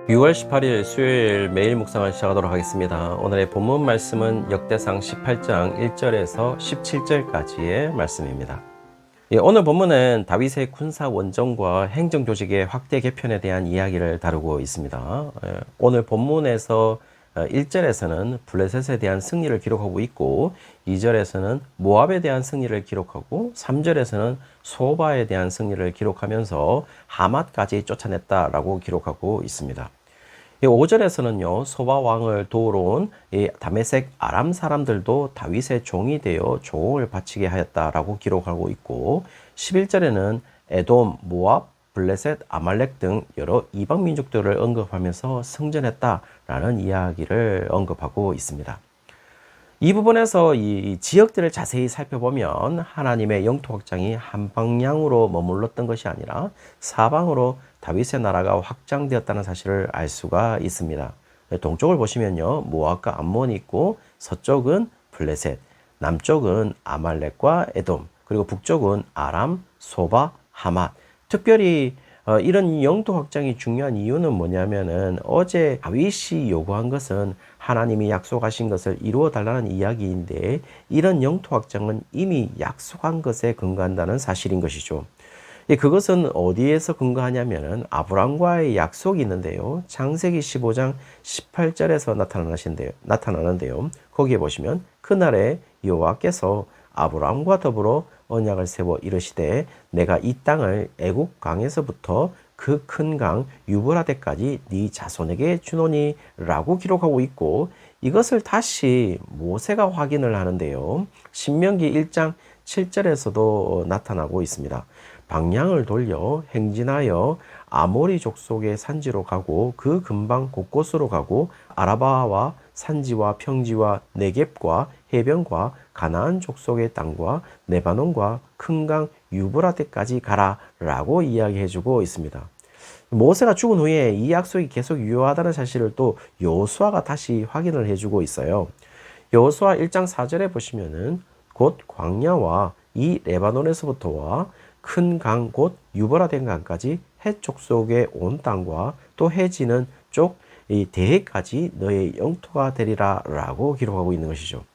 6월 18일 수요일 매일 묵상을 시작하도록 하겠습니다. 오늘의 본문 말씀은 역대상 18장 1절에서 17절까지의 말씀입니다. 오늘 본문은 다윗의 군사 원정과 행정 조직의 확대 개편에 대한 이야기를 다루고 있습니다. 오늘 본문에서 1절에서는 블레셋에 대한 승리를 기록하고 있고 2절에서는 모압에 대한 승리를 기록하고 3절에서는 소바에 대한 승리를 기록하면서 하맛까지 쫓아냈다라고 기록하고 있습니다. 5절에서는요, 소바 왕을 도우러 온 다메섹 아람 사람들도 다윗의 종이 되어 조공을 바치게 하였다라고 기록하고 있고, 11절에는 에돔, 모압, 블레셋, 아말렉 등 여러 이방 민족들을 언급하면서 승전했다라는 이야기를 언급하고 있습니다. 이 부분에서 이 지역들을 자세히 살펴보면 하나님의 영토 확장이 한 방향으로 머물렀던 것이 아니라 사방으로 다윗의 나라가 확장되었다는 사실을 알 수가 있습니다. 동쪽을 보시면요, 모압과 암몬이 있고 서쪽은 블레셋, 남쪽은 아말렉과 에돔, 그리고 북쪽은 아람, 소바, 하맛. 특별히 이런 영토 확장이 중요한 이유는 뭐냐면은 어제 다윗이 요구한 것은 하나님이 약속하신 것을 이루어 달라는 이야기인데 이런 영토 확장은 이미 약속한 것에 근거한다는 사실인 것이죠. 그것은 어디에서 근거하냐면은 아브람과의 약속이 있는데요. 창세기 15장 18절에서 나타나는데요. 거기에 보시면 그날에 여호와께서 아브람과 더불어 언약을 세워 이르시되 내가 이 땅을 애굽 강에서부터 그 큰 강 유브라데까지 네 자손에게 주노니 라고 기록하고 있고 이것을 다시 모세가 확인을 하는데요. 신명기 1장 7절에서도 나타나고 있습니다. 방향을 돌려 행진하여 아모리 족속의 산지로 가고 그 근방 곳곳으로 가고 아라바와 산지와 평지와 네겝과 해변과 가나안 족속의 땅과 레바논과 큰 강 유브라데까지 가라 라고 이야기해주고 있습니다. 모세가 죽은 후에 이 약속이 계속 유효하다는 사실을 또 여호수아가 다시 확인을 해주고 있어요. 여호수아 1장 4절에 보시면은 곧 광야와 이 레바논에서부터와 큰 강 곧 유브라데 강까지 헷 족속의 온 땅과 또 해지는 쪽 이 대해까지 너의 영토가 되리라 라고 기록하고 있는 것이죠.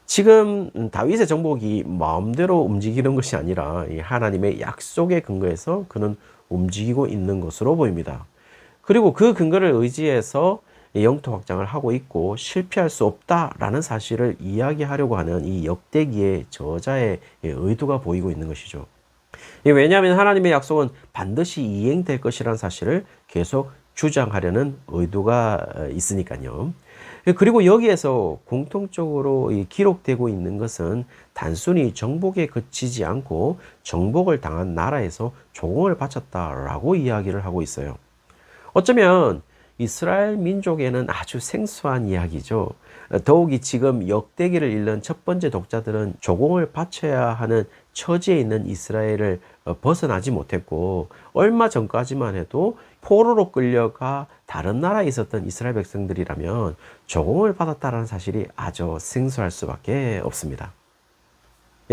지금 다윗의 정복이 마음대로 움직이는 것이 아니라 하나님의 약속에 근거해서 그는 움직이고 있는 것으로 보입니다. 그리고 그 근거를 의지해서 영토 확장을 하고 있고 실패할 수 없다라는 사실을 이야기하려고 하는 이 역대기의 저자의 의도가 보이고 있는 것이죠. 왜냐하면 하나님의 약속은 반드시 이행될 것이라는 사실을 계속 주장하려는 의도가 있으니까요. 그리고 여기에서 공통적으로 기록되고 있는 것은 단순히 정복에 그치지 않고 정복을 당한 나라에서 조공을 바쳤다라고 이야기를 하고 있어요. 어쩌면 이스라엘 민족에는 아주 생소한 이야기죠. 더욱이 지금 역대기를 읽는 첫 번째 독자들은 조공을 바쳐야 하는 처지에 있는 이스라엘을 벗어나지 못했고 얼마 전까지만 해도 포로로 끌려가 다른 나라에 있었던 이스라엘 백성들이라면 조공을 받았다는 사실이 아주 생소할 수밖에 없습니다.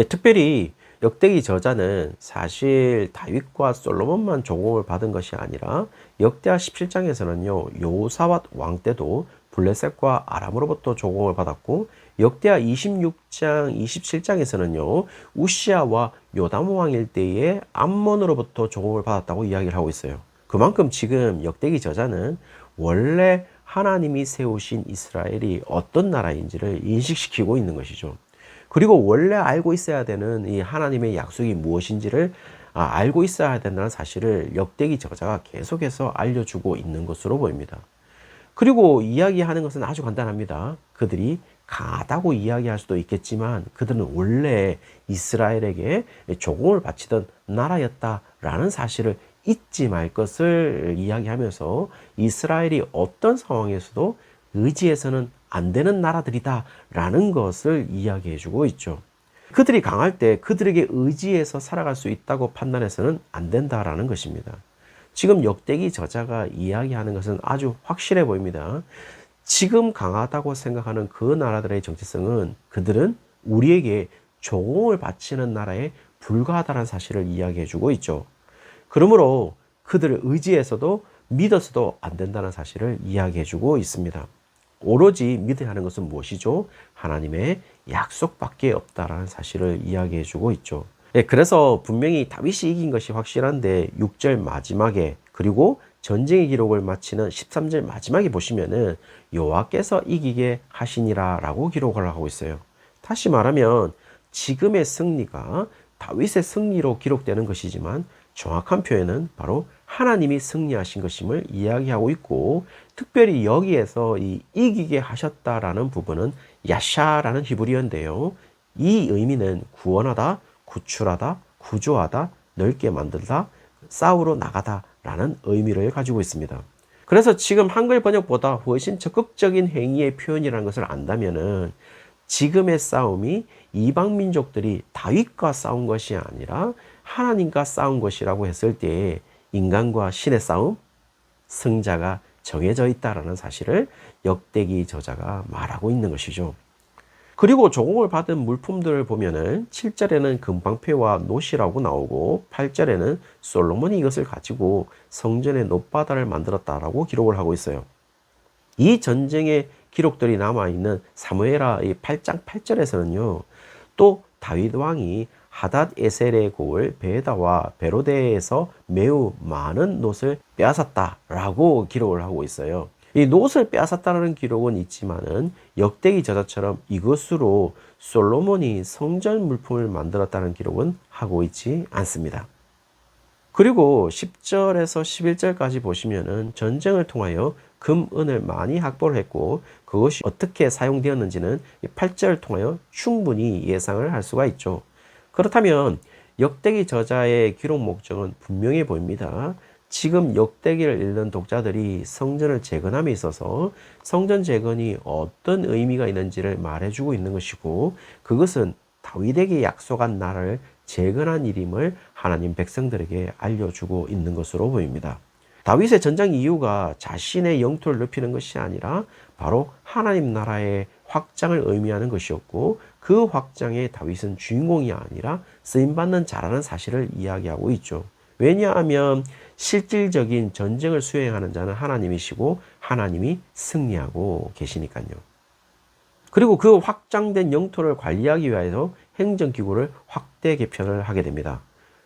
특별히 역대기 저자는 사실 다윗과 솔로몬만 조공을 받은 것이 아니라 역대하 17장에서는요 여호사밧 왕 때도 블레셋과 아람으로부터 조공을 받았고 역대하 26장 27장에서는요 우시아와 요담 왕일 때에 암몬으로부터 조공을 받았다고 이야기를 하고 있어요. 그만큼 지금 역대기 저자는 원래 하나님이 세우신 이스라엘이 어떤 나라인지를 인식시키고 있는 것이죠. 그리고 원래 알고 있어야 되는 이 하나님의 약속이 무엇인지를 알고 있어야 된다는 사실을 역대기 저자가 계속해서 알려주고 있는 것으로 보입니다. 그리고 이야기하는 것은 아주 간단합니다. 그들이 강하다고 이야기할 수도 있겠지만 그들은 원래 이스라엘에게 조공을 바치던 나라였다라는 사실을 잊지 말 것을 이야기하면서 이스라엘이 어떤 상황에서도 의지해서는 안 되는 나라들이다 라는 것을 이야기해 주고 있죠. 그들이 강할 때 그들에게 의지해서 살아갈 수 있다고 판단해서는 안 된다라는 것입니다. 지금 역대기 저자가 이야기하는 것은 아주 확실해 보입니다. 지금 강하다고 생각하는 그 나라들의 정체성은 그들은 우리에게 조공을 바치는 나라에 불과하다는 사실을 이야기해 주고 있죠. 그러므로 그들을 의지해서도 믿어서도 안 된다는 사실을 이야기해주고 있습니다. 오로지 믿어야 하는 것은 무엇이죠? 하나님의 약속밖에 없다라는 사실을 이야기해주고 있죠. 그래서 분명히 다윗이 이긴 것이 확실한데 6절 마지막에 그리고 전쟁의 기록을 마치는 13절 마지막에 보시면은 여호와께서 이기게 하시니라 라고 기록을 하고 있어요. 다시 말하면 지금의 승리가 다윗의 승리로 기록되는 것이지만 정확한 표현은 바로 하나님이 승리하신 것임을 이야기하고 있고, 특별히 여기에서 이 이기게 하셨다라는 부분은 야샤라는 히브리어인데요. 이 의미는 구원하다, 구출하다, 구조하다, 넓게 만들다, 싸우러 나가다 라는 의미를 가지고 있습니다. 그래서 지금 한글 번역보다 훨씬 적극적인 행위의 표현이라는 것을 안다면은 지금의 싸움이 이방 민족들이 다윗과 싸운 것이 아니라 하나님과 싸운 것이라고 했을 때 인간과 신의 싸움, 승자가 정해져 있다라는 사실을 역대기 저자가 말하고 있는 것이죠. 그리고 조공을 받은 물품들을 보면은 7절에는 금방패와 놋이라고 나오고 8절에는 솔로몬이 이것을 가지고 성전의 놋바다를 만들었다라고 기록을 하고 있어요. 이 전쟁의 기록들이 남아있는 사무엘하 8장 8절에서는요. 또 다윗 왕이 하닷 에셀의 고을 베다와 베로데에서 매우 많은 놋을 빼앗았다라고 기록을 하고 있어요. 이 놋을 빼앗았다는 기록은 있지만은 역대기 저자처럼 이것으로 솔로몬이 성전 물품을 만들었다는 기록은 하고 있지 않습니다. 그리고 10절에서 11절까지 보시면은 전쟁을 통하여 금, 은을 많이 확보를 했고 그것이 어떻게 사용되었는지는 8절을 통하여 충분히 예상을 할 수가 있죠. 그렇다면 역대기 저자의 기록 목적은 분명해 보입니다. 지금 역대기를 읽는 독자들이 성전을 재건함에 있어서 성전 재건이 어떤 의미가 있는지를 말해주고 있는 것이고, 그것은 다윗에게 약속한 나라를 재건한 일임을 하나님 백성들에게 알려주고 있는 것으로 보입니다. 다윗의 전쟁 이유가 자신의 영토를 넓히는 것이 아니라 바로 하나님 나라의 확장을 의미하는 것이었고, 그 확장에 다윗은 주인공이 아니라 쓰임받는 자라는 사실을 이야기하고 있죠. 왜냐하면 실질적인 전쟁을 수행하는 자는 하나님이시고 하나님이 승리하고 계시니까요. 그리고 그 확장된 영토를 관리하기 위해서 행정기구를 확대 개편을 하게 됩니다.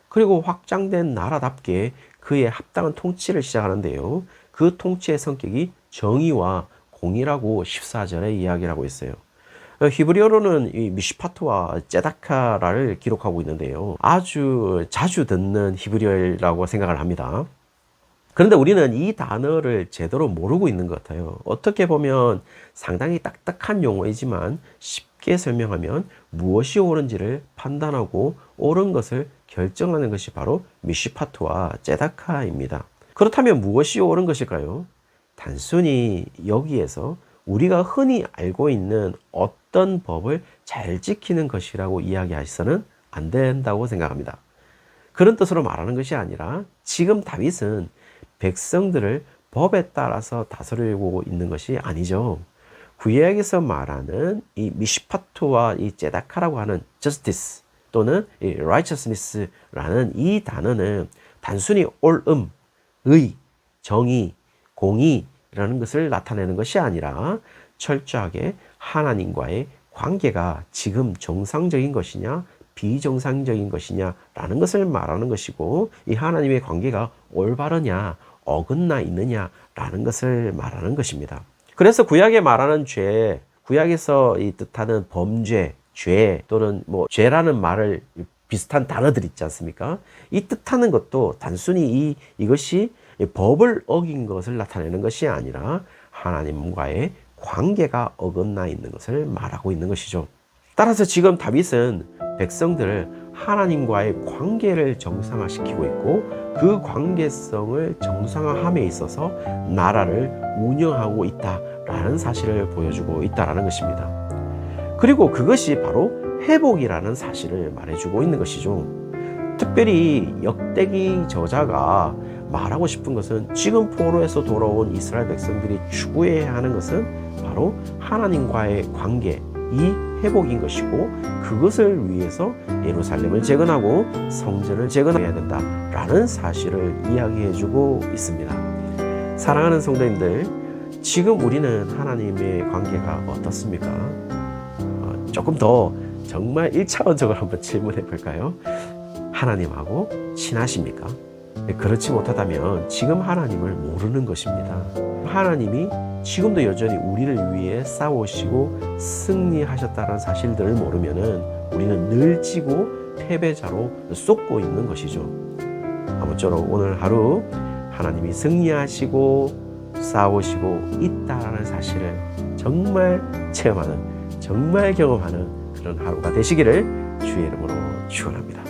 그리고 확장된 나라답게 그의 합당한 통치를 시작하는데요. 그 통치의 성격이 정의와 공의라고 14절에 이야기를 하고 있어요. 히브리어로는 이 미시파트와 제다카라를 기록하고 있는데요. 아주 자주 듣는 히브리어라고 생각을 합니다. 그런데 우리는 이 단어를 제대로 모르고 있는 것 같아요. 어떻게 보면 상당히 딱딱한 용어이지만 쉽게 설명하면 무엇이 옳은지를 판단하고 옳은 것을 결정하는 것이 바로 미시파트와 제다카입니다. 그렇다면 무엇이 옳은 것일까요? 단순히 여기에서 우리가 흔히 알고 있는 어떤 법을 잘 지키는 것이라고 이야기하셔서는 안 된다고 생각합니다. 그런 뜻으로 말하는 것이 아니라 지금 다윗은 백성들을 법에 따라서 다스리고 있는 것이 아니죠. 구약에서 말하는 이 미시파트와 이 제다카라고 하는 justice 또는 이 righteousness라는 이 단어는 단순히 옳음, 의, 정의, 공의라는 것을 나타내는 것이 아니라 철저하게 하나님과의 관계가 지금 정상적인 것이냐 비정상적인 것이냐라는 것을 말하는 것이고, 이 하나님의 관계가 올바르냐 어긋나 있느냐라는 것을 말하는 것입니다. 그래서 구약에 말하는 죄, 구약에서 이 뜻하는 범죄, 죄 또는 뭐 죄라는 말을 비슷한 단어들 있지 않습니까? 이 뜻하는 것도 단순히 이것이 법을 어긴 것을 나타내는 것이 아니라 하나님과의 관계가 어긋나 있는 것을 말하고 있는 것이죠. 따라서 지금 다윗은 백성들을 하나님과의 관계를 정상화시키고 있고, 그 관계성을 정상화함에 있어서 나라를 운영하고 있다라는 사실을 보여주고 있다는 것입니다. 그리고 그것이 바로 회복이라는 사실을 말해주고 있는 것이죠. 특별히 역대기 저자가 말하고 싶은 것은 지금 포로에서 돌아온 이스라엘 백성들이 추구해야 하는 것은 바로 하나님과의 관계, 이 회복인 것이고, 그것을 위해서 예루살렘을 재건하고 성전을 재건해야 된다라는 사실을 이야기해주고 있습니다. 사랑하는 성도님들, 지금 우리는 하나님의 관계가 어떻습니까? 조금 더 정말 1차원적으로 한번 질문해 볼까요? 하나님하고 친하십니까? 그렇지 못하다면 지금 하나님을 모르는 것입니다. 하나님이 지금도 여전히 우리를 위해 싸우시고 승리하셨다는 사실들을 모르면은 우리는 늘 지고 패배자로 쏟고 있는 것이죠. 아무쪼록 오늘 하루 하나님이 승리하시고 싸우시고 있다라는 사실을 정말 체험하는, 정말 경험하는 그런 하루가 되시기를 주의 이름으로 축원합니다.